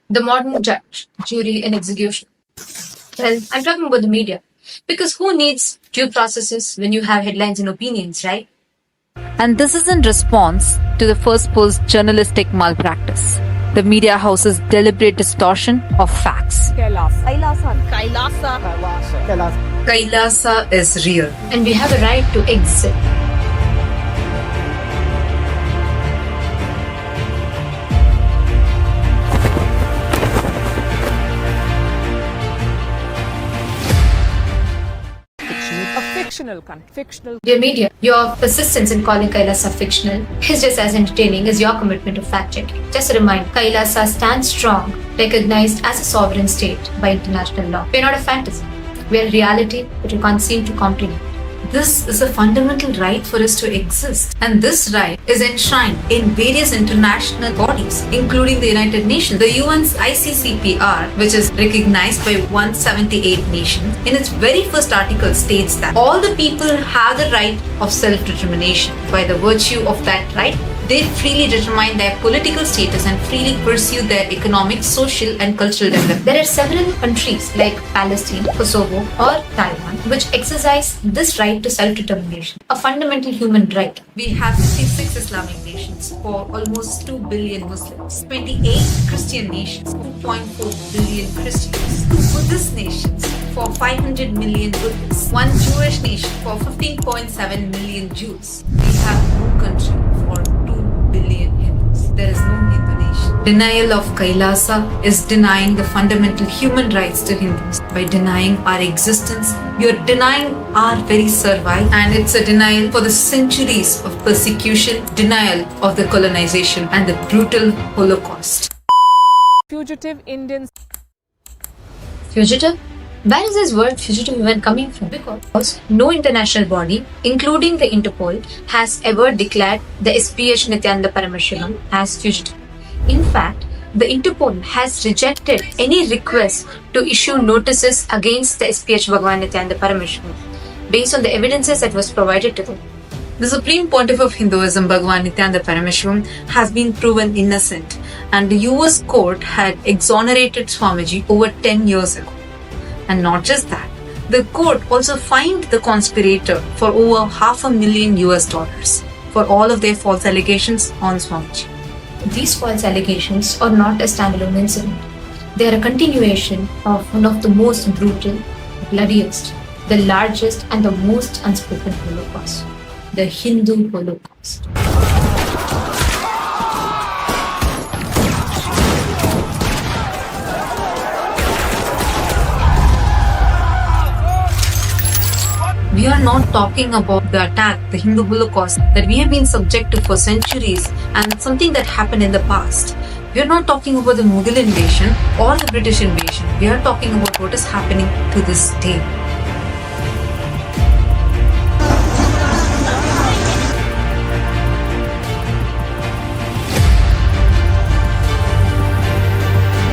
The modern judge, jury, and execution. Well, I'm talking about the media. Because who needs due processes when you have headlines and opinions, right? And this is in response to the Firstpost journalistic malpractice, the media house's deliberate distortion of facts. KAILASA is real. And we have a right to exist. Fictional. Dear media, your persistence in calling Kailasa fictional is just as entertaining as your commitment to fact-checking. Just a reminder, Kailasa stands strong, recognized as a sovereign state by international law. We're not a fantasy. We're a reality that you can't seem to comprehend. This is a fundamental right for us to exist. And this right is enshrined in various international bodies, including the United Nations. The UN's ICCPR, which is recognized by 178 nations, in its very first article states that all the people have the right of self-determination. By the virtue of that right, they freely determine their political status and freely pursue their economic, social, and cultural development. There are several countries like Palestine, Kosovo, or Taiwan which exercise this right to self-determination, a fundamental human right. We have 56 Islamic nations for almost 2 billion Muslims, 28 Christian nations, 2.4 billion Christians, 2 Buddhist nations for 500 million Buddhists, 1 Jewish nation for 15.7 million Jews. We have no country for 2 billion Hindus. There is no Hindu nation. Denial of Kailasa is denying the fundamental human rights to Hindus. By denying our existence, you're denying our very survival, and it's a denial for the centuries of persecution, denial of the colonization, and the brutal Holocaust. Fugitive Indians. Fugitive? Where is this word fugitive even coming from? Because no international body, including the Interpol, has ever declared the SPH Nithyananda as fugitive. In fact, the Interpol has rejected any request to issue notices against the SPH Bhagwan Nithyananda based on the evidences that was provided to them. The Supreme Pontiff of Hinduism, Bhagwan Nithyananda has been proven innocent, and the US court had exonerated Swamiji over 10 years ago. And not just that, the court also fined the conspirator for over $500,000 for all of their false allegations on Swamiji. These false allegations are not a standalone incident. They are a continuation of one of the most brutal, bloodiest, the largest and the most unspoken Holocaust, the Hindu Holocaust. We are not talking about the attack, the Hindu Holocaust, that we have been subject to for centuries and something that happened in the past. We are not talking about the Mughal invasion or the British invasion. We are talking about what is happening to this day.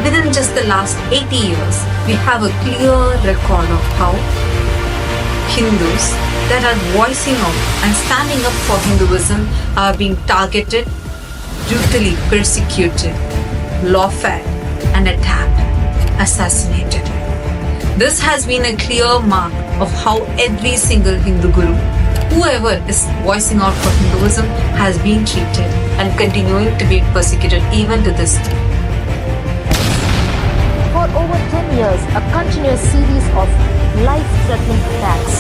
Within just the last 80 years, we have a clear record of how Hindus that are voicing out and standing up for Hinduism are being targeted, brutally persecuted, lawfare, and attacked, assassinated. This has been a clear mark of how every single Hindu guru, whoever is voicing out for Hinduism, has been treated and continuing to be persecuted even to this day. For over 10 years, a continuous series of life-threatening attacks.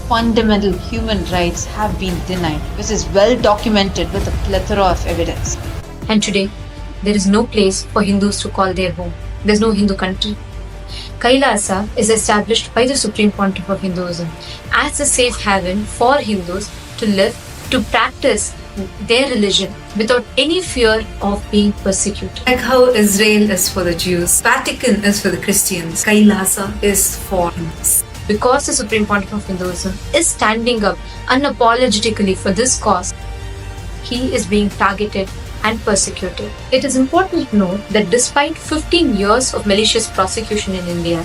Fundamental human rights have been denied, which is well documented with a plethora of evidence. And today, there is no place for Hindus to call their home. There's no Hindu country. Kailasa is established by the Supreme Pontiff of Hinduism as a safe haven for Hindus to live, to practice their religion without any fear of being persecuted. Like how Israel is for the Jews, Vatican is for the Christians, KAILASA is for Hindus. Because the Supreme Pontiff of Hinduism is standing up unapologetically for this cause, he is being targeted and persecuted. It is important to note that despite 15 years of malicious prosecution in India,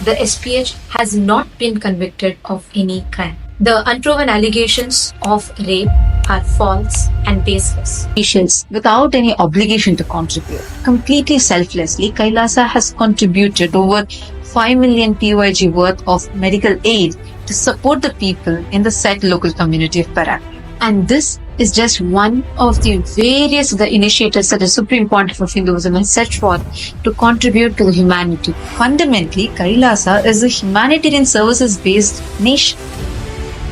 the SPH has not been convicted of any crime. The unproven allegations of rape are false and baseless. Officials without any obligation to contribute. Completely selflessly, Kailasa has contributed over 5 million PYG worth of medical aid to support the people in the said local community of Paraguay. And this is just one of the various initiatives that the Supreme Pontiff of Hinduism has set forth to contribute to the humanity. Fundamentally, Kailasa is a humanitarian services-based nation.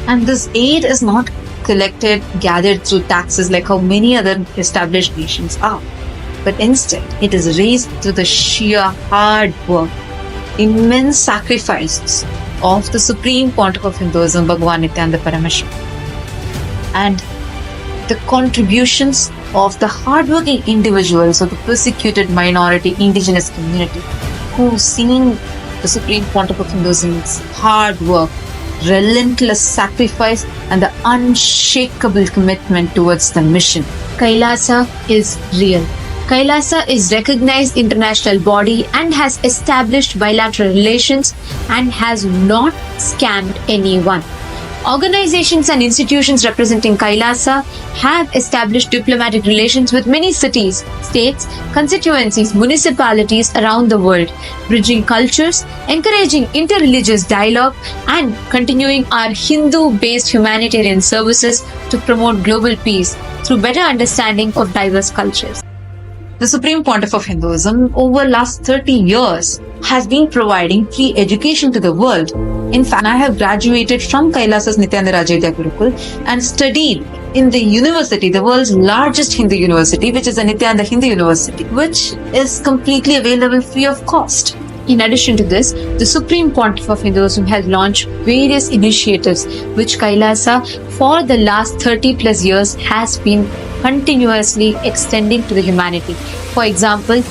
And this aid is not collected, gathered through taxes like how many other established nations are. But instead, it is raised through the sheer hard work, immense sacrifices of the Supreme Pontiff of Hinduism, Bhagwan Nithyananda Parameshwar, and the contributions of the hardworking individuals of the persecuted minority indigenous community who've seen the Supreme Pontiff of Hinduism's hard work, relentless sacrifice, and the unshakable commitment towards the mission. KAILASA is real. KAILASA is recognized international body and has established bilateral relations and has not scammed anyone. Organizations and institutions representing KAILASA have established diplomatic relations with many cities, states, constituencies, municipalities around the world, bridging cultures, encouraging interreligious dialogue, and continuing our Hindu-based humanitarian services to promote global peace through better understanding of diverse cultures. The Supreme Pontiff of Hinduism over last 30 years has been providing free education to the world. In fact, I have graduated from Kailasa's Nithyananda Rajayodhya Gurukul and studied in the university, the world's largest Hindu university, which is the Nithyananda Hindu University, which is completely available free of cost. In addition to this, the Supreme Pontiff of Hinduism has launched various initiatives which KAILASA for the last 30 plus years has been continuously extending to the humanity. For example,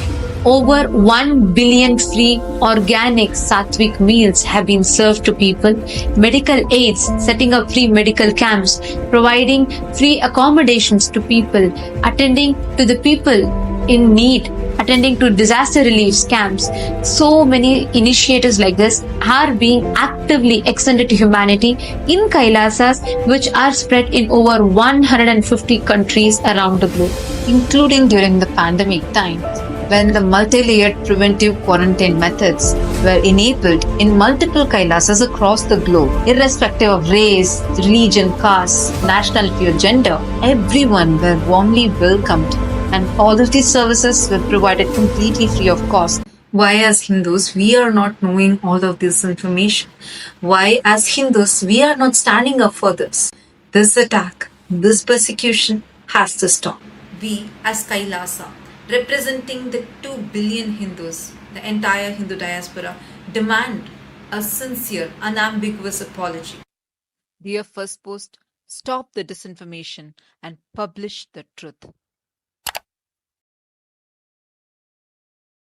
over 1 billion free organic sattvic meals have been served to people, medical aids, setting up free medical camps, providing free accommodations to people, attending to the people in need, attending to disaster relief camps. So many initiatives like this are being actively extended to humanity in Kailasas, which are spread in over 150 countries around the globe, including during the pandemic time, when the multi-layered preventive quarantine methods were enabled in multiple Kailasas across the globe, irrespective of race, religion, caste, nationality or gender. Everyone were warmly welcomed, and all of these services were provided completely free of cost. Why, as Hindus, we are not knowing all of this information? Why, as Hindus, we are not standing up for this? This attack, this persecution has to stop. We, as Kailasa, representing the 2 billion Hindus, the entire Hindu diaspora, demand a sincere, unambiguous apology. Dear Firstpost, stop the disinformation and publish the truth.